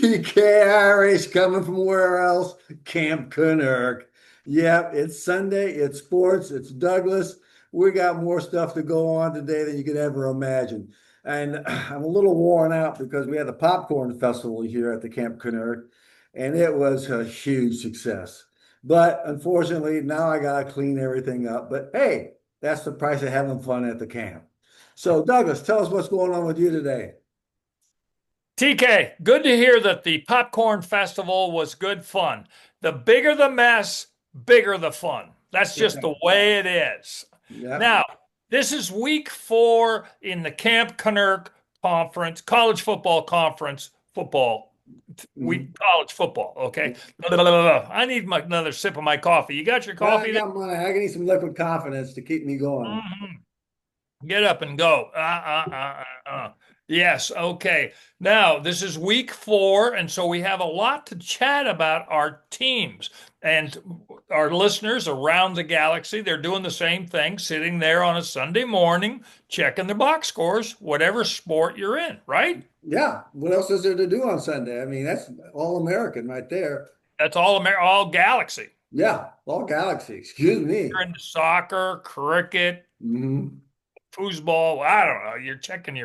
TK Irish coming from where else? Camp Kennerk. Yep, it's Sunday, it's sports, it's Douglas. We got more stuff to go on today than you could ever imagine. And I'm a little worn out because we had the popcorn festival here at the Camp Kennerk, and it was a huge success. But unfortunately, now I gotta clean everything up. But hey, that's the price of having fun at the camp. So, Douglas, tell us what's going on with you today. TK, good to hear that the popcorn festival was good fun. The bigger the mess, bigger the fun. That's just the way it is. Yeah. Now, this is week 4 in the Camp Kennerk conference, college football conference, football Mhm. week, college football. Okay. I need another sip of my coffee. You got your I coffee there? got money. I need some liquid confidence to keep me going. Mhm. Get up and go. Yes, okay. Now, this is week 4, and so we have a lot to chat about our teams and our listeners around the galaxy. They're doing the same thing, sitting there on a Sunday morning, checking their box scores, whatever sport you're in, right? Yeah. What else is there to do on Sunday? I mean, that's all American right there. That's all galaxy. Yeah. All galaxy. Excuse me. You're into soccer, cricket, Hmm. foosball. I don't know. You're checking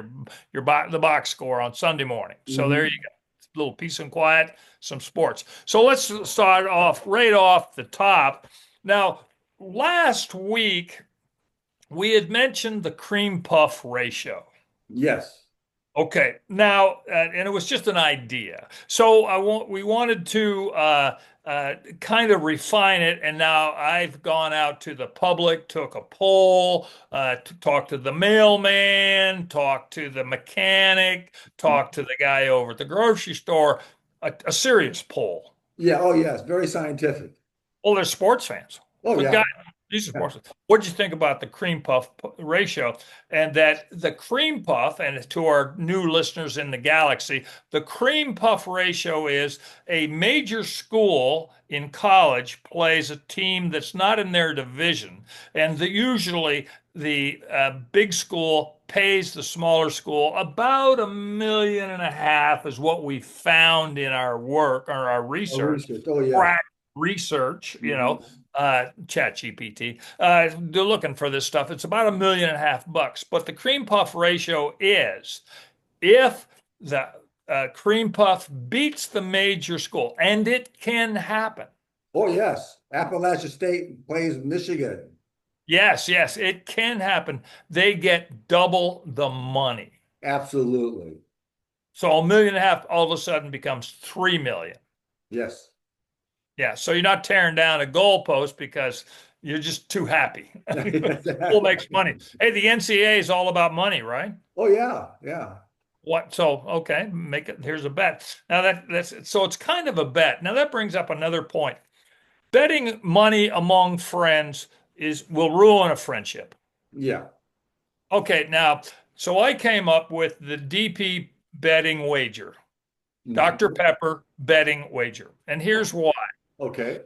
the box score on Sunday morning. So there you Hmm. go. A little peace and quiet, some sports. So let's start off right off the top. Now, last week we had mentioned the cream puff ratio. Yes. Okay, now, and it was just an idea. So we wanted to kind of refine it, and now I've gone out to the public, took a poll, to talk to the mailman, talk to the mechanic, talk to the guy over at the grocery store, a serious poll. Yeah. Oh, yes. Very scientific. Well, they're sports fans. Oh, But yeah. guys, these are Yeah. sports fans. What did you think about the cream puff ratio? And that the cream puff, and to our new listeners in the galaxy, the cream puff ratio is a major school in college plays a team that's not in their division, and usually the big school pays the smaller school about 1.5 million is what we found in our work or our Oh, research research. Oh, yeah. research, Hmm. Chat GPT. They're looking for this stuff. It's about 1.5 million bucks. But the cream puff ratio is if the cream puff beats the major school, and it can happen. Oh, yes. Appalachian State plays Michigan. Yes, yes, it can happen. They get double the money. Absolutely. So 1.5 million all of a sudden becomes 3 million. Yes. Yeah, so you're not tearing down a goalpost because you're just too happy. School makes money. Hey, the NCAA is all about money, right? Oh, yeah. Yeah. What? So okay, make it. Here's a bet. Now that's so it's kind of a bet. Now that brings up another point. Betting money among friends is will ruin a friendship. Yeah. Okay, now so I came up with the DP betting wager, Dr. Mhm. Pepper betting wager, and here's why. Okay.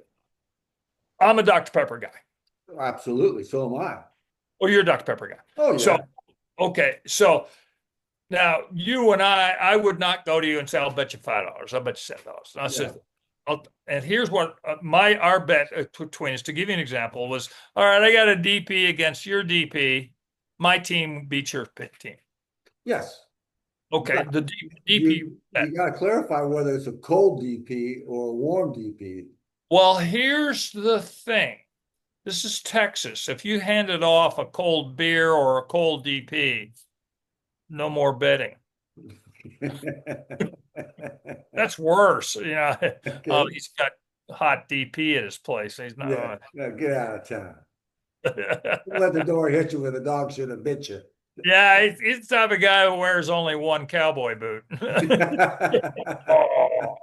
I'm a Dr. Pepper guy. Absolutely. So am I. Well, you're a Dr. Pepper guy. Oh, So yeah. okay, so now you and I would not go to you and say, "I'll bet you $5. I'll bet you $7." I Yeah. said, and here's what our bet between us, to give you an example, was all right. I got a DP against your DP. My team beats your team. Yes. Okay, But the DP bet. you got to clarify whether it's a cold DP or a warm DP. Well, here's the thing. This is Texas. If you handed off a cold beer or a cold DP, no more betting. That's worse. Oh, Okay. he's got hot DP at his place. He's Yeah. not. Yeah. Get out of town. Let the door hit you where the dog should have bit you. Yeah, he's the type of guy who wears only one cowboy boot. Oh,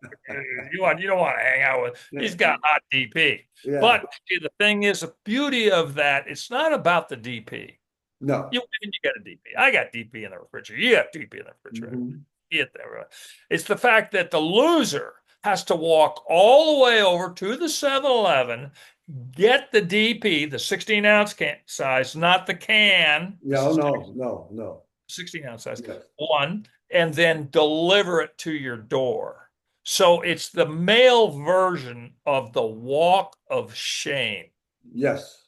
you don't want to hang out with. He's got hot DP. Yeah. But see, the thing is, the beauty of that, it's not about the DP. No. You win, you get a DP. I got DP in the refrigerator. You got DP in the refrigerator. Mhm. Get there. It's the fact that the loser has to walk all the way over to the 7-Eleven, get the DP, the 16-ounce can size, not the can. Yeah. This Oh, is no. No. No. 16-ounce size, Yes. one, and then deliver it to your door. So it's the male version of the walk of shame. Yes.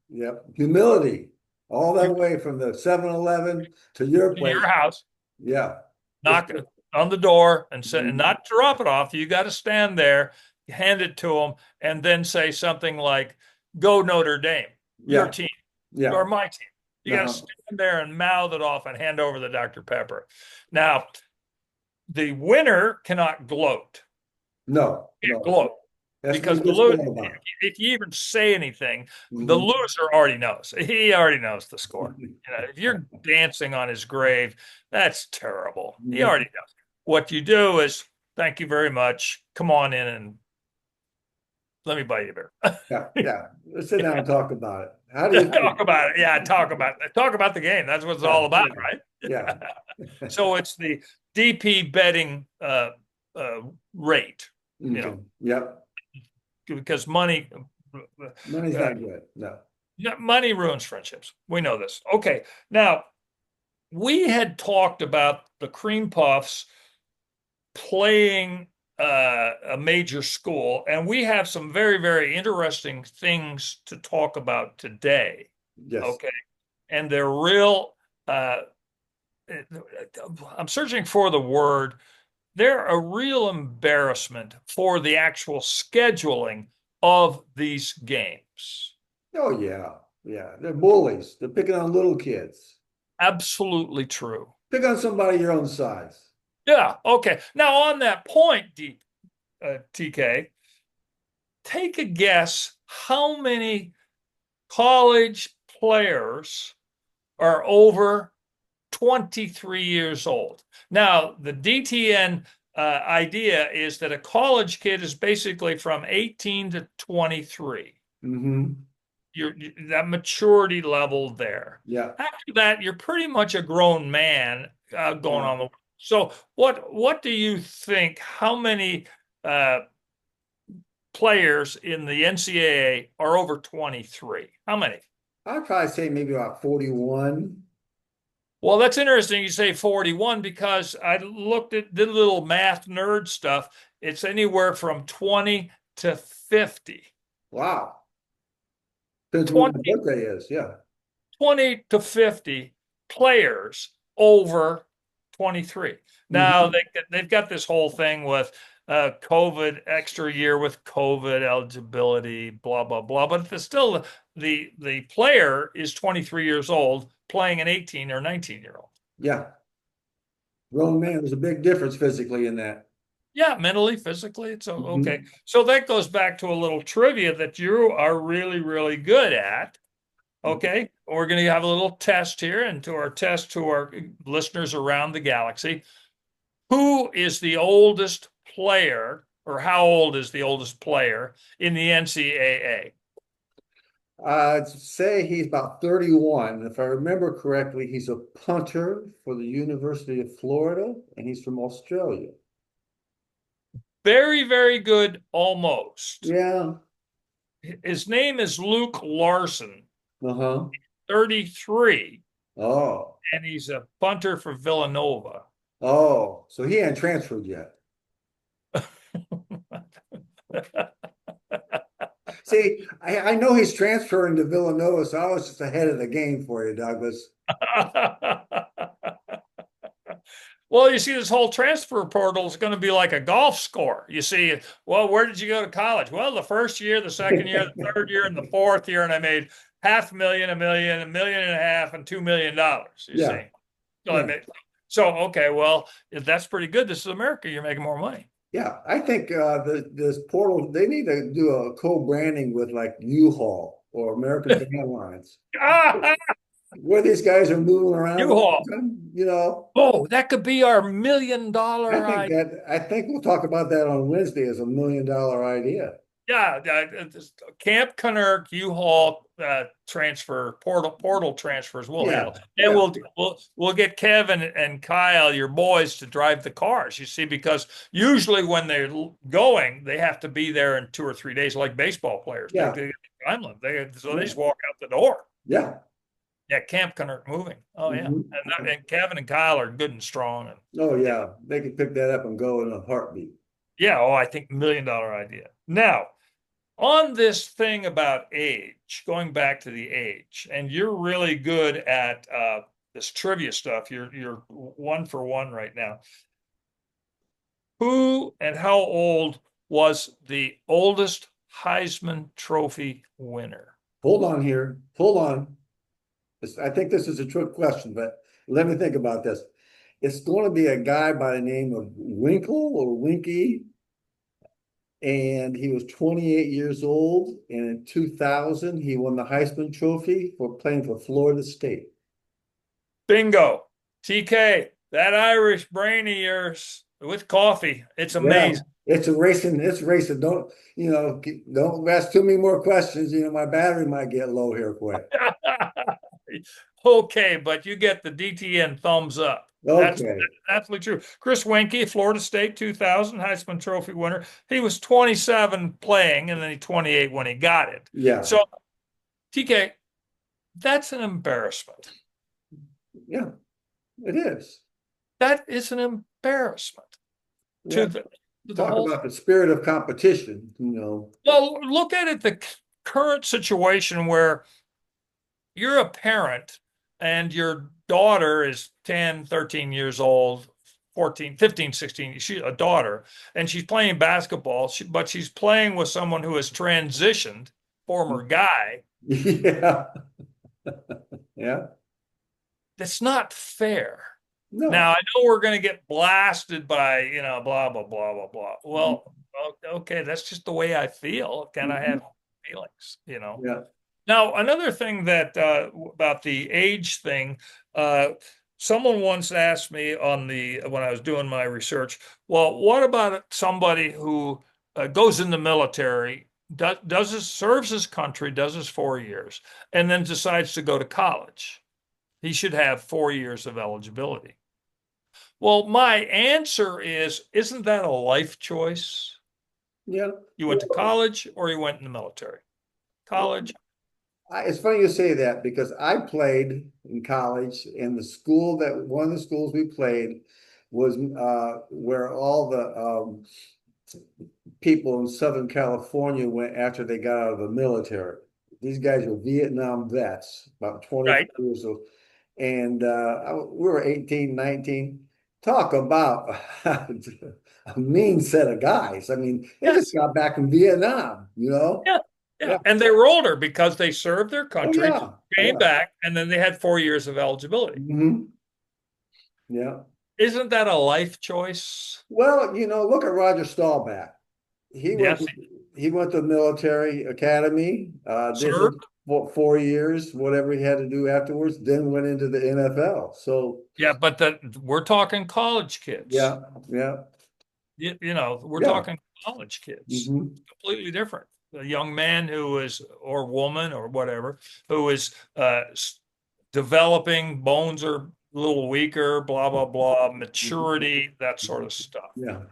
Yep. Humility. All You that way from the 7-Eleven to your in your place. house, Yeah. Just knock on the door and say, and Mhm. not drop it off. You got to stand there, hand it to them, and then say something like, "Go Notre Dame, your Yeah. team, Yeah. or my team." You got to Uh-huh. stand there and mouth it off and hand over the Dr. Pepper. Now, the winner cannot gloat. No, Can't no. gloat. Has to be a Because good sport about if you even say anything, it. the Mhm. loser already knows. He already knows the score. If you're dancing on his grave, that's terrible. He already Mhm. knows. What you do is, thank you very much. Come on in and let me buy you a beer. Yeah, yeah. Let's sit down and talk about it. How do you feel? Talk about it. Yeah, talk about the game. That's what it's Yeah, all about, yeah, right? yeah. So it's the DP betting uh, rate, you know, Okay. Yep. because money Money's uh, not good. No. yeah, money ruins friendships. We know this. Okay. Now, we had talked about the Cream Puffs playing a major school, and we have some very, very interesting things to talk about today. Yes. Okay. And they're real, uh, I'm searching for the word. They're a real embarrassment for the actual scheduling of these games. Oh yeah. Yeah. They're bullies. They're picking on little kids. Absolutely true. Pick on somebody your own size. Yeah. Okay. Now, on that point, TK, take a guess how many college players are over 23 years old. Now, the DTN idea is that a college kid is basically from 18 to 23. Mm-hmm. That maturity level there. Yeah. After that, you're pretty much a grown man going Yeah. on the. So, what do you think? How many players in the NCAA are over 23? How many? I'd probably say maybe about 41. Well, that's interesting. You say 41 because I did a little math nerd stuff. It's anywhere from 20 to 50. Wow. Depends when my 20 birthday is. Yeah. 20 to 50 players over 23. Now Mm-hmm. they've got this whole thing with COVID, extra year with COVID eligibility, blah blah blah. But it's still the player is 23 years old playing an 18 or 19-year old. Yeah. Grown man, there's a big difference physically in that. Yeah, mentally, physically, it's okay. Mm-hmm. So that goes back to a little trivia that you are really, really good at. Okay, we're going to have a little test here, and to our test to our listeners around the galaxy. Who is the oldest player, or how old is the oldest player in the NCAA? I'd say he's about 31. If I remember correctly, he's a punter for the University of Florida, and he's from Australia. Very, very good, almost. Yeah. His name is Luke Larson, Uh-huh. 33, Oh. and he's a punter for Villanova. Oh. So he hadn't transferred yet. See, I know he's transferring to Villanova, so I was just ahead of the game for you, Douglas. Well, you see, this whole transfer portal is going to be like a golf score. You see, well, where did you go to college? Well, the first year, the second year, the third year, and the fourth year, and I made $500,000, a million, $1.5 million, and $2 million. You Yeah. see, so I Yeah. made. So okay, well, if that's pretty good. This is America. You're making more money. Yeah. I think this portal, they need to do a co-branding with like U-Haul or American Van Lines, where these guys are moving around all U-Haul. the time, you know. Oh, that could be our $1 million idea. I think we'll talk about that on Wednesday as $1 million idea. Yeah, Camp Kennerk U-Haul transfer portal transfers we'll Yeah, handle, and yeah, we'll get Kevin and Kyle, your boys, to drive the cars. You see, because usually when they're going, they have to be there in 2 or 3 days, like baseball players. They yeah, get time limit. So they yeah, just walk out the door. yeah. Yeah, Camp Kennerk moving. Oh yeah, Mhm. and Kevin and Kyle are good and strong, and Oh yeah, yeah, they could pick that up and go in a heartbeat. Yeah, oh, I think $1 million idea. Now, on this thing about age, going back to the age, and you're really good at this trivia stuff. You're 1 for 1 right now. Who and how old was the oldest Heisman Trophy winner? Hold on here. Hold on. I think this is a trick question, but let me think about this. It's going to be a guy by the name of Winkle or Winky, and he was 28 years old. And in 2000, he won the Heisman Trophy for playing for Florida State. Bingo. TK, that Irish brain of yours with coffee. It's Yeah, amazing. it's a racing. It's racing. Don't ask too many more questions. My battery might get low here quick. Okay, but you get the DTN thumbs up. That's Okay. absolutely true. Chris Winkie, Florida State 2000 Heisman Trophy winner. He was 27 playing and then he 28 when he got it. Yeah. So, TK, that's an embarrassment. Yeah, it is. That is an embarrassment to Yeah. the Talk whole. about the spirit of competition. Well, look at it, the current situation where you're a parent and your daughter is 10, 13 years old, 14, 15, 16. She's a daughter and she's playing basketball, but she's playing with someone who has transitioned, former guy. Yeah. Yeah. That's not fair. Now, No. I know we're going to get blasted by, blah, blah, blah, blah, blah. Well, okay, that's just the way I feel. Can I Mhm. have feelings? Yeah. Now, another thing that about the age thing, uh, someone once asked me when I was doing my research, well, what about somebody who goes in the military, serves his country, does his 4 years, and then decides to go to college? He should have 4 years of eligibility. Well, my answer is, isn't that a life choice? Yeah. You went to Well, college or you went in the military? College. it's funny you say that because I played in college, and one of the schools we played was where all the people in Southern California went after they got out of the military. These guys were Vietnam vets, about 24 Right. years old. And we were 18, 19. Talk about a mean set of guys. I mean, they just Yes. got back from Vietnam. Yeah. Yeah. Yeah. And they were older because they served their Oh, country, yeah. came Yeah. back, and then they had 4 years of eligibility. Hmm. Yeah. Isn't that a life choice? Well, look at Roger Staubach. He went Yes. to, he went to military academy, did his Served. 4 years, whatever he had to do afterwards, then went into the NFL. So, Yeah, but we're talking college kids. yeah, yeah, We're yeah. talking college kids. Hmm. Completely different. A young man who is, or woman or whatever, who is developing, bones are a little weaker, blah, blah, blah, maturity, that sort of stuff. Yeah,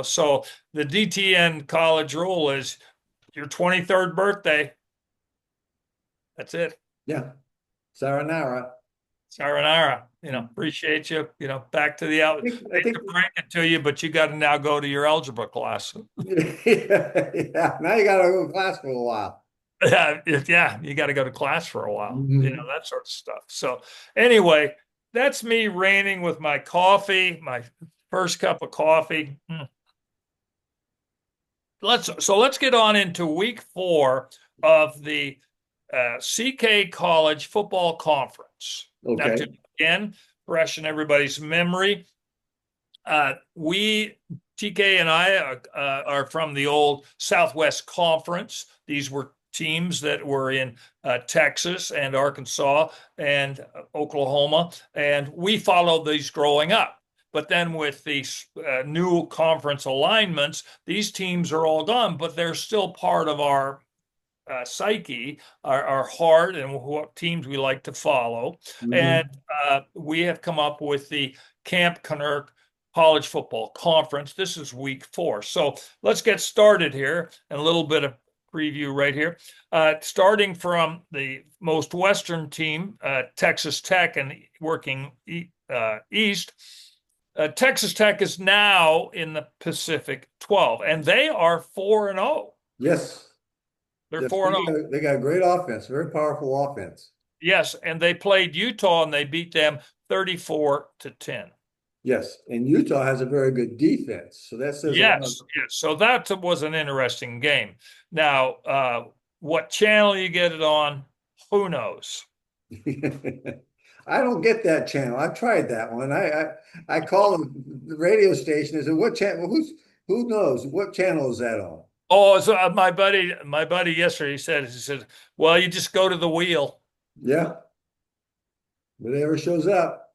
So the DTN college rule is your 23rd birthday. That's it. yeah. Sayonara. Sayonara. Appreciate you. Back to the out. I Hate think, to break it to you, but you got to now go to your algebra class. yeah. Now you got to go to class for a while. Yeah, you got to go to class for a while. Hmm. That sort of stuff. So anyway, that's me ranting with my coffee, my first cup of coffee. Let's get on into week 4 of the CK College Football Conference. Now, to Okay. again, freshen everybody's memory, we TK and I are from the old Southwest Conference. These were teams that were in Texas and Arkansas and Oklahoma, and we followed these growing up. But then with these new conference alignments, these teams are all gone, but they're still part of our psyche, our heart, and what teams we like to follow. And Hmm. we have come up with the Camp Kennerk College Football Conference. This is week 4. So let's get started here, and a little bit of preview right here. Starting from the most western team, Texas Tech, and working east. Texas Tech is now in the Pacific 12, and they are 4-0. Yes. They're Yes. 4-0. They got a great offense, very powerful offense. Yes, and they played Utah and they beat them 34-10. Yes. And Utah has a very good defense. So that says a lot. Yes, yes. So that was an interesting game. Now, what channel you get it on, who knows? I don't get that channel. I've tried that one. I call the radio station and said, "What channel? Who knows what channel is that on?" Oh, so my buddy yesterday he said, well, you just go to the wheel. Yeah, whatever shows up.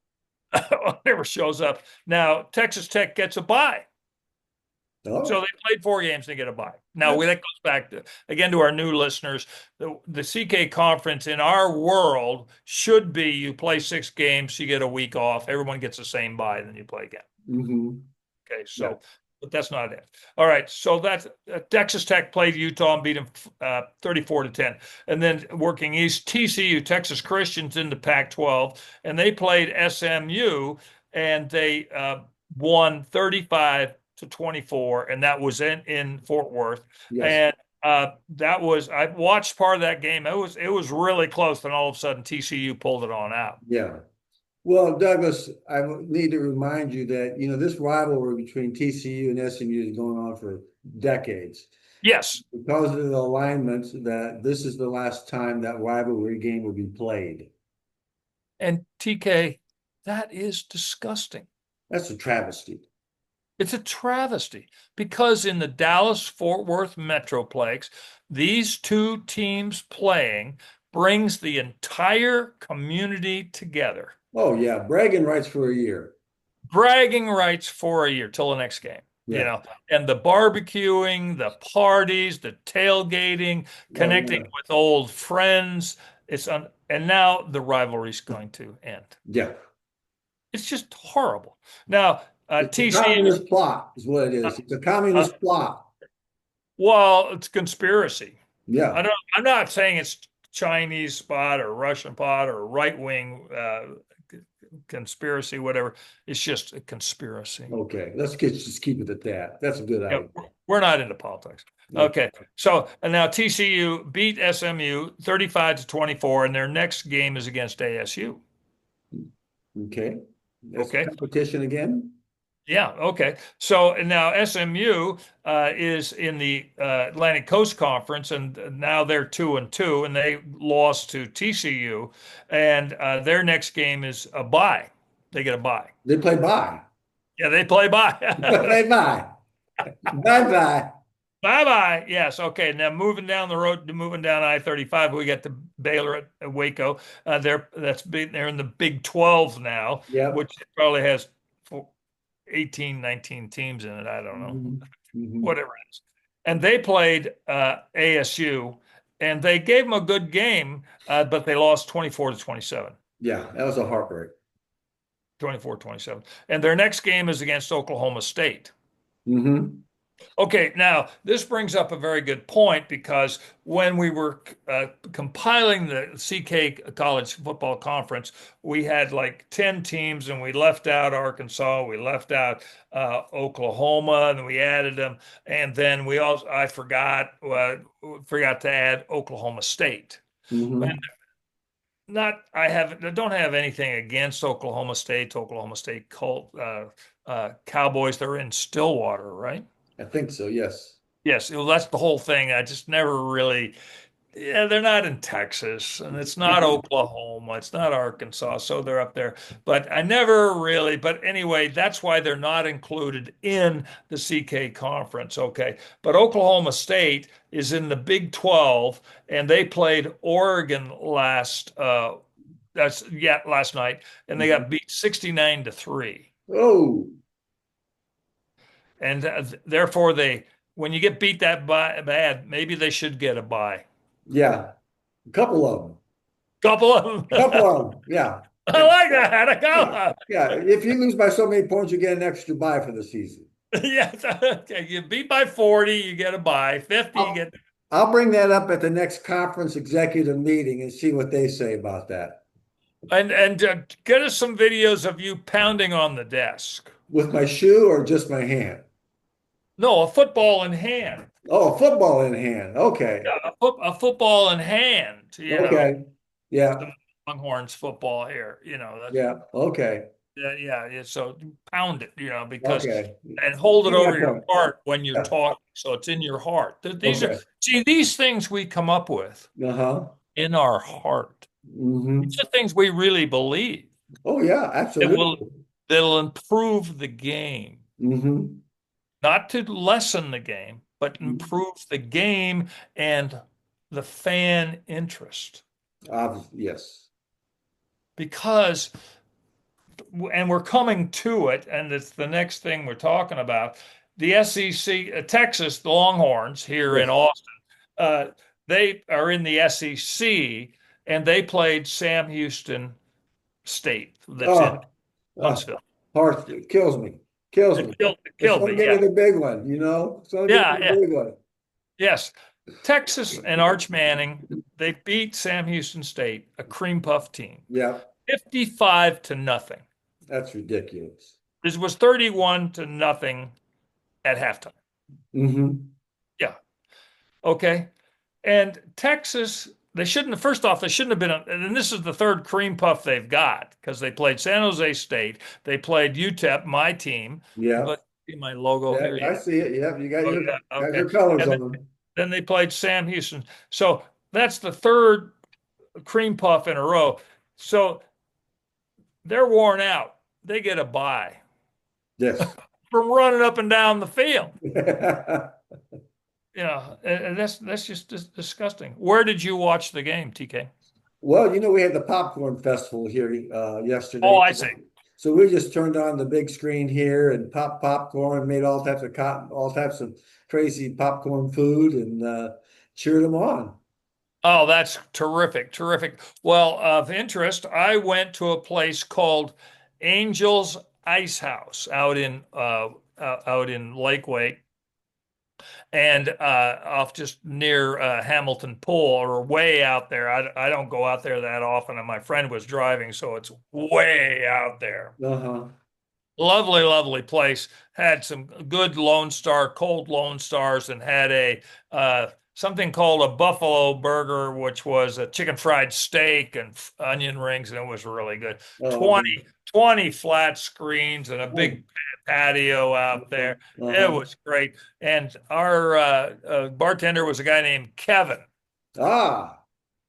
Whatever shows up. Now, Texas Tech gets a bye. So Oh, they played 4 games and they get a bye. Now that's that goes back to again to our new listeners. The CK conference in our world should be you play 6 games, you get a week off, everyone gets the same bye, then you play again. hmm Okay, yeah, so but that's not it. All right, so that's Texas Tech played Utah and beat them 34-10, and then working east, TCU, Texas Christians in the Pac-12, and they played SMU and they won 35-24, and that was in Fort Worth, yes, and that was I watched part of that game. It was really close, and all of a sudden TCU pulled it on out. yeah. Well, Douglas, I need to remind you that this rivalry between TCU and SMU is going on for decades. Yes, Because of the alignment, that this is the last time that rivalry game will be played. and TK, that is disgusting. That's a travesty. It's a travesty because in the Dallas-Fort Worth Metroplex, these two teams playing brings the entire community together. Oh yeah, bragging rights for a year. Bragging rights for a year till the next game, Yeah. and the barbecuing, the parties, the tailgating, Oh connecting yeah. with old friends. And now the rivalry's going to end. Yeah. It's just horrible. Now, It's a TCU, communist plot, is what it uh, is. It's a uh, communist plot. well, it's conspiracy. Yeah. I'm not saying it's Chinese spot or Russian pot or right wing conspiracy, whatever. It's just a conspiracy. Okay. Just keep it at that. That's a good Yeah, idea. we're not into politics. Okay. Okay. So and now TCU beat SMU 35-24, and their next game is against ASU. Okay. That's Okay. competition again. Yeah, okay. So now SMU is in the Atlantic Coast Conference, and now they're 2-2, and they lost to TCU, and their next game is a bye. They get a bye. They play bye. Yeah, they play They bye. bye. Bye bye. Bye bye. Yes. Okay. Now moving down the road, moving down I-35, we get the Baylor at Waco. They're in the Big 12 now, Yep. which probably has 18, 19 teams in it. I don't know. Hmm. Whatever it is. And they played ASU, and they gave them a good game, but they lost 24-27. Yeah, that was a heartbreak. 24-27. And their next game is against Oklahoma State. Hmm. Okay, now this brings up a very good point because when we were compiling the CK College Football Conference, we had like 10 teams and we left out Arkansas, we left out Oklahoma, and we added them. And then I forgot to add Oklahoma State. And Hmm. I don't have anything against Oklahoma State Cowboys. They're in Stillwater, right? I think so, yes. Yes, well, that's the whole thing. I just never really, yeah, they're not in Texas and it's not Oklahoma, it's not Arkansas, so they're up there. But I never really, but anyway, that's why they're not included in the CK conference. Okay. But Oklahoma State is in the Big 12 and they played Oregon last night and they got Mhm. beat 69-3. Oh, And therefore when you get beat that bad, maybe they should get a bye. yeah. A couple of them. Couple of them. Couple of them. Yeah. I like that. A Yeah. couple. Yeah. If you lose by so many points, you get an extra bye for the season. Yes. Okay. You beat by 40, you get a bye. 50, you I'll, get. I'll bring that up at the next conference executive meeting and see what they say about that. And get us some videos of you pounding on the desk. With my shoe or just my hand? No, a football in hand. Oh, a football in hand. Okay. Yeah, a football in hand, Okay. Yeah. some Longhorns football here, that's Yeah. Okay. yeah. So pound it, because Okay. and hold it See my over your point. heart when you're Yeah. talking, so it's in your heart. These are Okay. see these things we come up with Uh-huh. in our heart. These Hmm. are things we really believe Oh, yeah, that will absolutely. that'll improve the game, Hmm. not to lessen the game, but improve the game and the fan interest. Yes. Because and we're coming to it, and it's the next thing we're talking about. The SEC, Texas, the Longhorns here in Yes. Austin, uh, they are in the SEC, and they played Sam Houston State, that's in Oh, oh, Huntsville. heart, it kills me. Kills me. It Let's killed don't me. get Yeah, to the big one, you know? Let's don't get to yeah, the yeah. big one. Yes, Texas and Arch Manning, they beat Sam Houston State, a cream puff team, Yeah, 55 to nothing. that's ridiculous. This was 31 to nothing at halftime. Hmm. Yeah. Okay. And Texas, they shouldn't have, first off, they shouldn't have been, and this is the third cream puff they've got because they played San Jose State, they played UTEP, my team. Yeah. But see my logo Yeah, here. I Yeah. see it. Yeah, you Oh, yeah. got Okay. your colors And on. then they played Sam Houston. So that's the third cream puff in a row. So they're worn out. They get a bye Yes. from running up and down the field. And that's just disgusting. Where did you watch the game, TK? Well, we had the popcorn festival here Oh, yesterday. I see. So we just turned on the big screen here and popped popcorn, made all types of all types of crazy popcorn food, and cheered them on. Oh, that's terrific, terrific. Well, of interest, I went to a place called Angel's Ice House out in Lakeway, and off just near Hamilton Pool, or way out there. I don't go out there that often, and my friend was driving, so it's way out there. Uh-huh. Lovely, lovely place. Had some good Lone Star, cold Lone Stars, and had a something called a buffalo burger, which was a chicken fried steak and onion rings, and it was really good. Oh, man. 20 flat screens and a Oh, big patio out there. It uh-huh. was great. And our bartender was a guy named Kevin. Ah,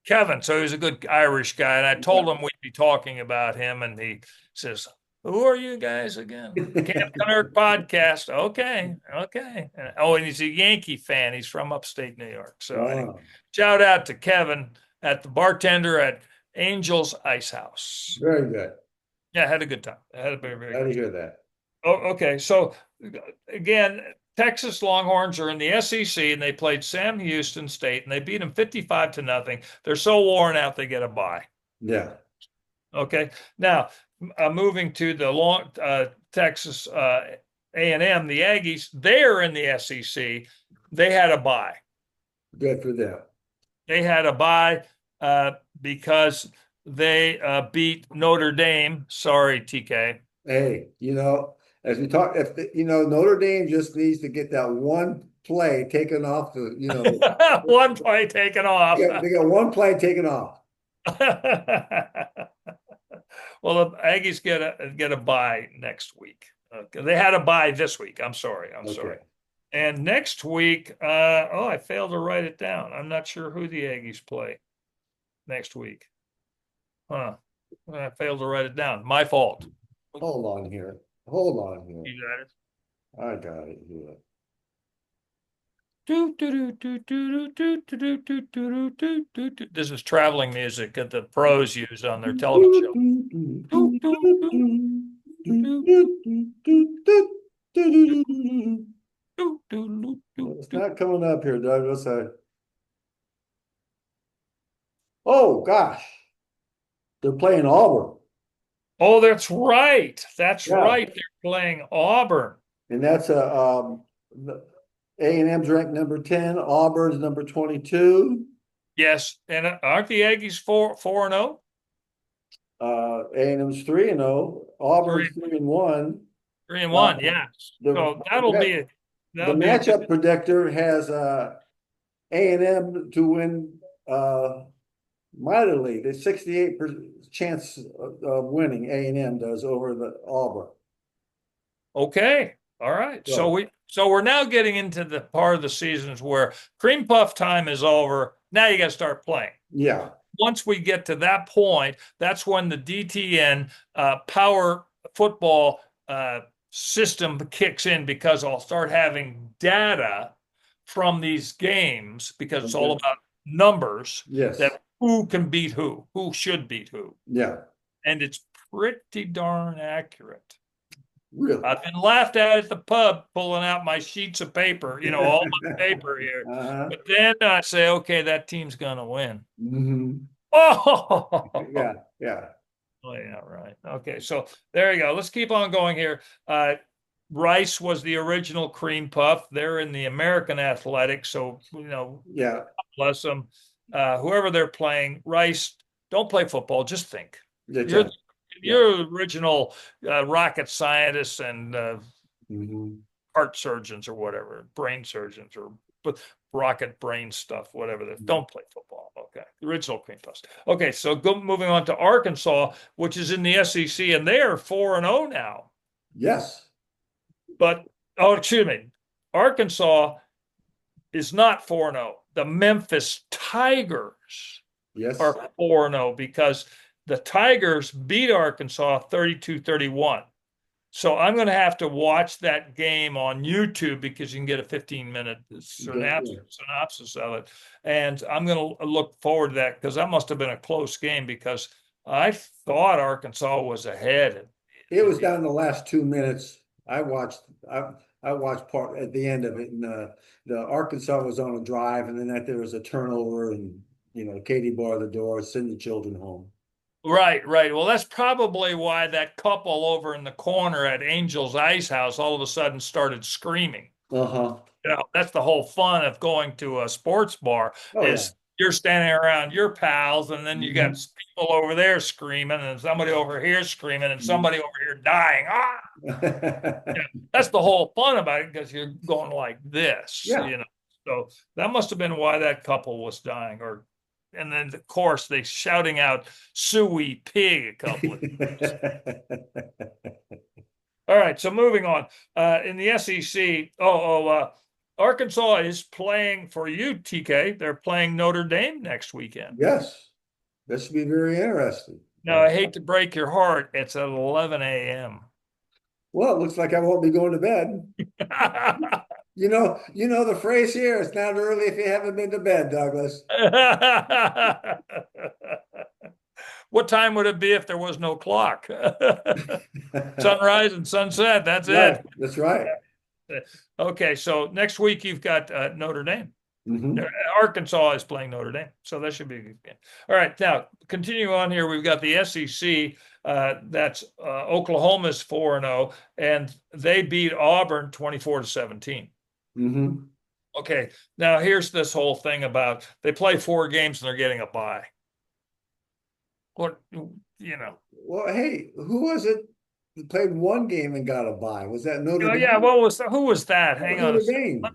Kevin. So he was a good Irish guy. And I told yeah. him we'd be talking about him. And he says, "Who are you guys again?" Camp Kennerk podcast. Okay. Okay. And he's a Yankee fan. He's from upstate New York. So anyway, Ah, shout out to Kevin at the bartender at Angel's Ice House. very good. Yeah, I had a good time. I had a very, very Glad to good time. hear that. Oh, okay. So again, Texas Longhorns are in the SEC and they played Sam Houston State and they beat them 55 to nothing. They're so worn out they get a bye. Yeah. Okay. Now, moving to the Texas A&M, the Aggies, they're in the SEC. They had a bye. Good for them. They had a bye because they beat Notre Dame. Sorry, TK. Hey, as we talk, if Notre Dame just needs to get that one play taken off One play taken off. they got one play taken off. Well, the Aggies get a bye next week. They had a bye this week. I'm sorry. I'm sorry. Okay. And next week, I failed to write it down. I'm not sure who the Aggies play next week. Huh. I failed to write it down. My fault. Hold on here. Hold on here. You got it. I got it here. This is traveling music that the pros use on their television It's show. not coming up here, Doug. Oh gosh, they're playing Auburn. Oh, that's right. That's Yeah, right. They're playing Auburn. and that's the A&M's ranked number 10. Auburn's number 22. Yes, and aren't the Aggies 4-0? A&M's 3-0. Auburn's Three. 3-1. 3-1. Yeah. The So that'll be a good. matchup predictor has A&M to win mightily. The 68% chance of winning A&M does over the Auburn. Okay. All right. So So we're now getting into the part of the seasons where cream puff time is over. Now you got to start playing. yeah, Once we get to that point, that's when the DTN power football system kicks in, because I'll start having data from these games, because it's all okay. about numbers, Yes, that who can beat who should beat who. yeah, And it's pretty darn accurate. really. I've been laughed at the pub pulling out my sheets of paper, all my paper here. Uh-huh. But then I say, okay, that team's going to win. Hmm. Oh, Yeah, yeah, oh, yeah, right. Okay, so there you go. Let's keep on going here. Rice was the original cream puff. They're in the American Athletics, so yeah, bless them. Whoever they're playing, Rice, don't play football. Just think. yeah, You're yeah, yeah. you're original rocket scientists and Hmm. heart surgeons or whatever, brain surgeons or rocket brain stuff, whatever. Don't play football. Okay, the original cream puffs. Okay, so moving on to Arkansas, which is in the SEC, and they are 4-0 now. Yes, But excuse me, Arkansas is not 4-0. The Memphis Tigers yes. are 4-0 because the Tigers beat Arkansas 32-31. So I'm going to have to watch that game on YouTube, because you can get a 15-minute Okay, yeah. synopsis of it. And I'm going to look forward to that, because that must have been a close game, because I thought Arkansas was ahead. It was down in the last 2 minutes. I watched part at the end of it, and the Arkansas was on a drive, and then there was a turnover, and Katie barred the door, send the children home. Right, right. Well, that's probably why that couple over in the corner at Angel's Ice House all of a sudden started screaming. Uh-huh. That's the whole fun of going to a sports bar, Oh yeah. is you're standing around your pals, and then you got Hmm. people over there screaming, and somebody over here screaming, and somebody over here dying. Ah, yeah, that's the whole fun about it, because you're going like Yeah. this. So that must have been why that couple was dying, and then of course they shouting out "Suey pig" a couple of. All right, so moving on. In the SEC, Arkansas is playing for you, TK. They're playing Notre Dame next weekend. Yes. This should be very interesting. Now, I hate to break your heart, it's at 11 a.m. Well, it looks like I won't be going to bed. You know the phrase here, it's not early if you haven't been to bed, Douglas. What time would it be if there was no clock? Sunrise and sunset, that's Right, it. that's right. Okay, so next week you've got Notre Dame. Hmm. Arkansas is playing Notre Dame, so that should be a good game. All right, now continue on here. We've got the SEC. That's Oklahoma's 4-0, and they beat Auburn 24-17. Hmm. Okay, now here's this whole thing about they play 4 games and they're getting a bye. What you know? Well, hey, who was it that played one game and got a bye? Was that Notre Oh, yeah, Dame? who was that? That was Hang on a Notre second. Dame.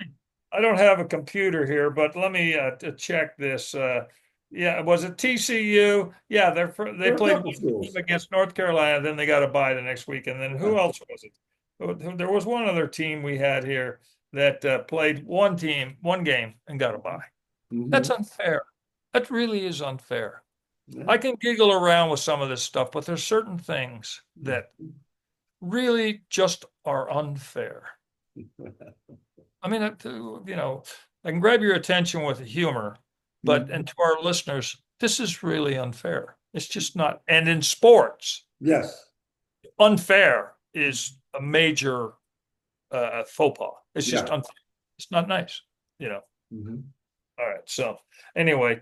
I don't have a computer here, but let me to check this. Yeah, was it TCU? Yeah, they There are a played couple one game schools. against North Carolina, then they got a bye the next week. And then who Yeah. else was it? There was one other team we had here that played one game, and got a bye. That's Hmm. unfair. That really is unfair. Yeah. I can giggle around with some of this stuff, but there's certain things that really just are unfair. I mean, I can grab your attention with humor, and to our listeners, this is really unfair. It's just not. And in sports, Yes. unfair is a major faux pas. It's just Yeah. unfair. It's not nice, you know. Hmm. All right. So anyway,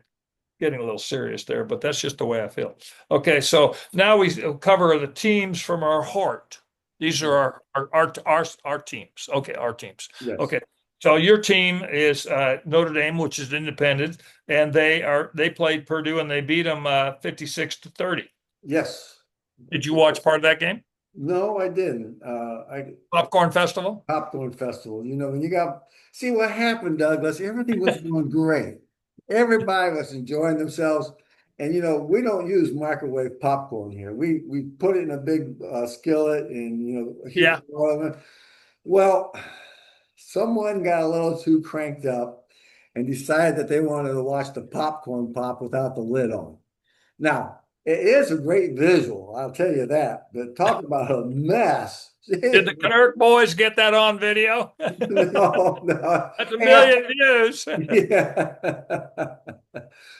getting a little serious there, but that's just the way I feel. Okay, so now we cover the teams from our heart. These are our teams. Okay, our teams. Yes. Okay, so your team is Notre Dame, which is independent, and they played Purdue and they beat them 56-30. Yes. Did you watch part of that game? No, I didn't. I Popcorn Festival? Popcorn Festival. When you got see what happened, Douglas, everything was going great. Everybody was enjoying themselves. And we don't use microwave popcorn here. We put it in a big skillet and heat Yeah. the oil. Well, someone got a little too cranked up and decided that they wanted to watch the popcorn pop without the lid on. Now, it is a great visual, I'll tell you that. But talk about a mess. Did the Kennerk boys get that on video? No, no. That's a Yeah, million views. yeah.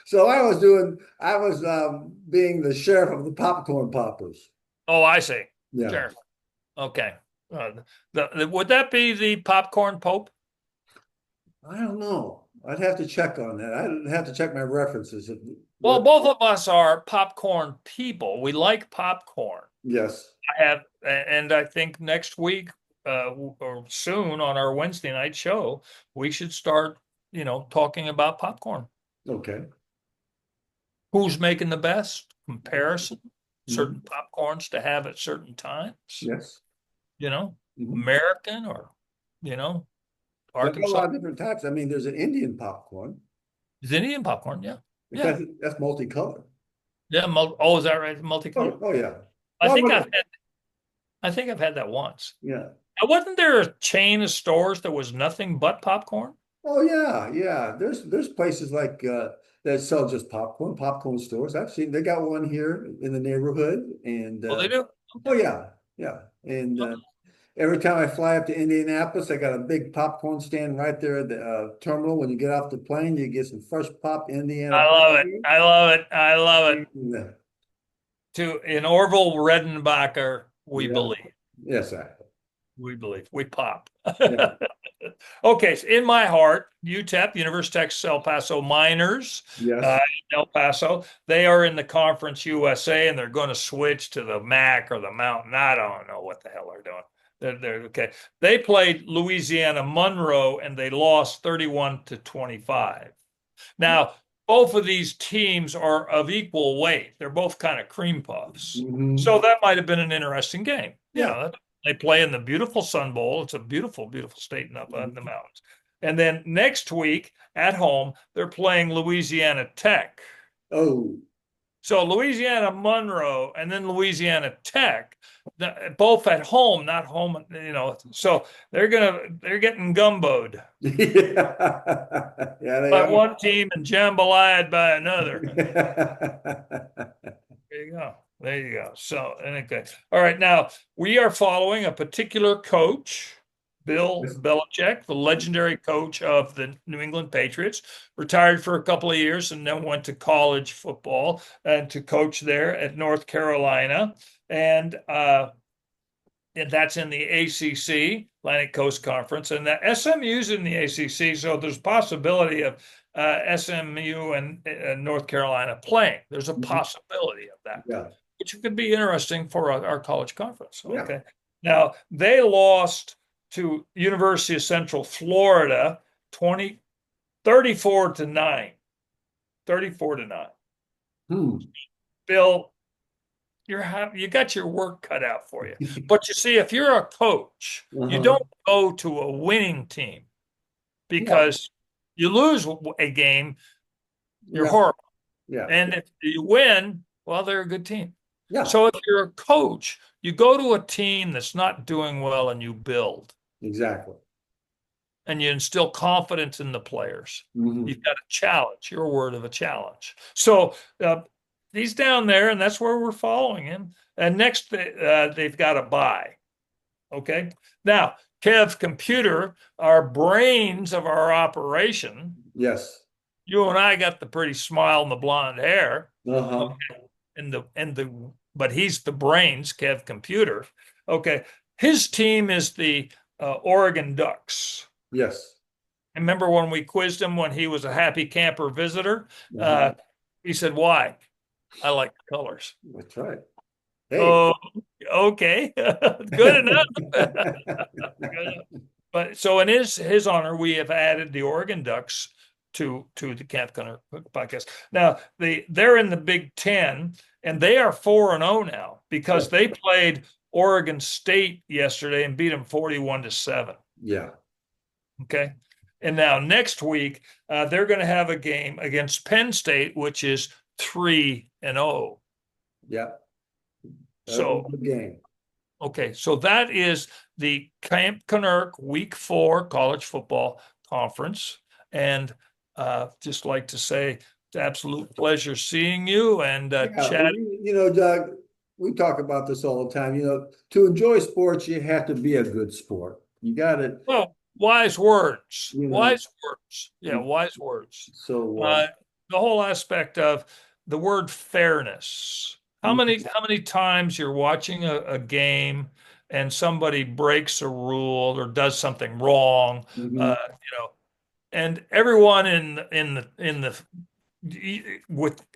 So I was being the sheriff of the popcorn poppers. Oh, I see. Yeah. Sure. Okay. Uh, would that be the popcorn pope? I don't know. I'd have to check on that. I'd have to check my references. Well, What? both of us are popcorn people. We like popcorn. Yes. I have, and I think next week, or soon on our Wednesday night show, we should start, talking about popcorn. Okay. Who's making the best comparison, certain Mhm. popcorns to have at certain times, Yes. you know, Mhm. American or, you know, There's a Arkansas. lot of different types. I mean, there's an Indian popcorn. Is Indian popcorn? Yeah. Yeah. That's multicolored. Yeah. Oh, is that right? Multicolored? Oh yeah. I Well, think look I've at had, I think I've had that once. yeah. Wasn't there a chain of stores that was nothing but popcorn? Oh yeah, yeah. There's places like that sell just popcorn stores. I've seen they got one here in the neighborhood, and Oh, they do? oh Okay. yeah, yeah. And every time I fly up to Indianapolis, I got a big popcorn stand right there at the terminal. When you get off the plane, you get some fresh pop Indiana I love it. popcorn. I love it. I love it. And, In Orville Redenbacher, we yeah, believe. yes, I, We believe. We pop. yeah, Okay, so in my heart, UTEP, University of Texas El Paso Miners, yes. in El Paso, they are in the Conference USA and they're going to switch to the MAC or the Mountain. I don't know what the hell they're doing. They're okay. They played Louisiana Monroe and they lost 31-25. Now, both of these teams are of equal weight. They're both kind of cream puffs. Hmm. So that might have been an interesting game. Yeah. They play in the beautiful Sun Bowl. It's a beautiful, beautiful state up in the Mhm. mountains. And then next week at home, they're playing Louisiana Tech. Oh, So Louisiana Monroe and then Louisiana Tech, both at home, not home, So they're getting gumboed yeah, yeah, they by are. one team and jambalaya by another. There you go. There you go. So, okay. All right. Now we are following a particular coach, Bill Yes. Belichick, the legendary coach of the New England Patriots, retired for a couple of years and then went to college football and to coach there at North Carolina. And that's in the ACC, Atlantic Coast Conference, and the SMU's in the ACC. So there's possibility of SMU and North Carolina playing. There's a Mhm. possibility of that, Yeah, which could be interesting for our college conference. yeah. Okay. Now they lost to University of Central Florida 34-9. 34-9. Hmm. Bill, you got your work cut out for you. But you see, if you're a coach, you Uh-huh. don't go to a winning team Yeah, because you lose a game, you're yeah, horrible. yeah, And if you win, well, they're a good team. yeah, So if you're a coach, you go to a team that's not doing well and you build exactly. and you instill confidence in the players. Hmm. You've got a challenge, your word of a challenge. So he's down there, and that's where we're following him. And next, they've got a bye. Okay. Now, Kev Computer, our brains of our operation, Yes. you and I got the pretty smile and the blonde hair. Uh-huh. Okay. But he's the brains, Kev Computer. Okay. His team is the Oregon Ducks. Yes. Remember when we quizzed him when he was a happy camper visitor? Uh-huh. He said, "Why? I like the colors." That's right. Hey. Oh, okay. Good enough. Good enough. But so in his honor, we have added the Oregon Ducks to the Camp Gunner podcast. Now they're in the Big Ten and they are 4-0 now because Yes. they played Oregon State yesterday and beat them 41-7. Yeah. Okay. And now next week, they're going to have a game against Penn State, which is 3-0. Yeah. That'll be a So, good game. okay. So that is the Camp Kennerk Week 4 college football conference. And just like to say, it's an absolute pleasure seeing you and Yeah. chatting. Doug, we talk about this all the time. To enjoy sports, you have to be a good sport. You got to, Well, wise words, you know, wise words. Yeah, wise words. so Uh, the whole aspect of the word fairness. How many times you're watching a game and somebody breaks a rule or does something wrong, mhm. and everyone in the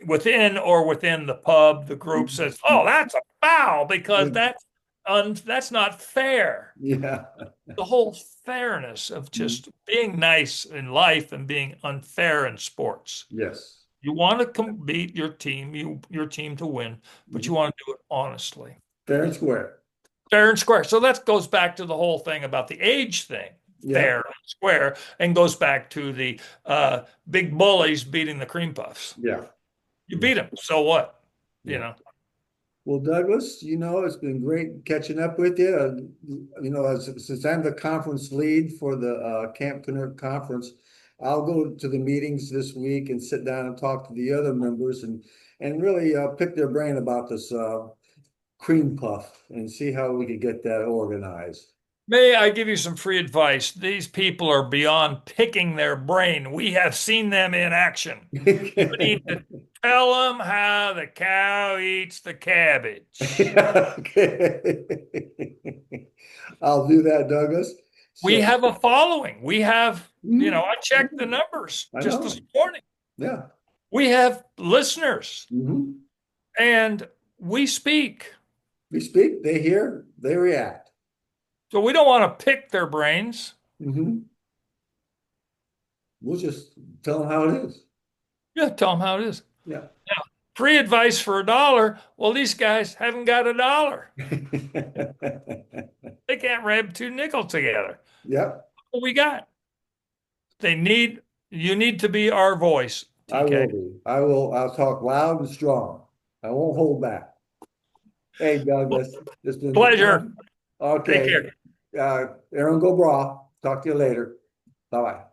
within the pub, the group says, "Oh, that's a foul because that's not fair." Yeah. The whole fairness of just being nice in life and being unfair in sports. Yes. You want to beat your team to win, but you Mhm. want to do it honestly, Fair and square. fair and square. So that goes back to the whole thing about the age thing, Yeah. fair and square, and goes back to the big bullies beating the cream puffs. Yeah. You beat them, so what? You Yeah. know. Well, Douglas, it's been great catching up with you. Since I'm the conference lead for the Camp Kennerk conference, I'll go to the meetings this week and sit down and talk to the other members and really pick their brain about this cream puff and see how we could get that organized. May I give you some free advice? These people are beyond picking their brain. We have seen them in action. You need to tell them how the cow eats the cabbage. Okay. I'll do that, Douglas. We So, have a following. We have, mhm, I checked the numbers I just this know. morning. Yeah. We have listeners Hmm. and we speak. We speak, they hear, they react. So we don't want to pick their brains. Hmm. We'll just tell them how it is. Yeah, tell them how it is. Yeah. Now, free advice for $1. Well, these guys haven't got $1. They can't rub two nickels together. Yep, What we got? You need to be our voice, I TK. will be. I'll talk loud and strong. I won't hold back. Hey, Douglas, it's been Pleasure. fun. Take Okay. care. Aaron, go bra. Talk to you later. Bye bye.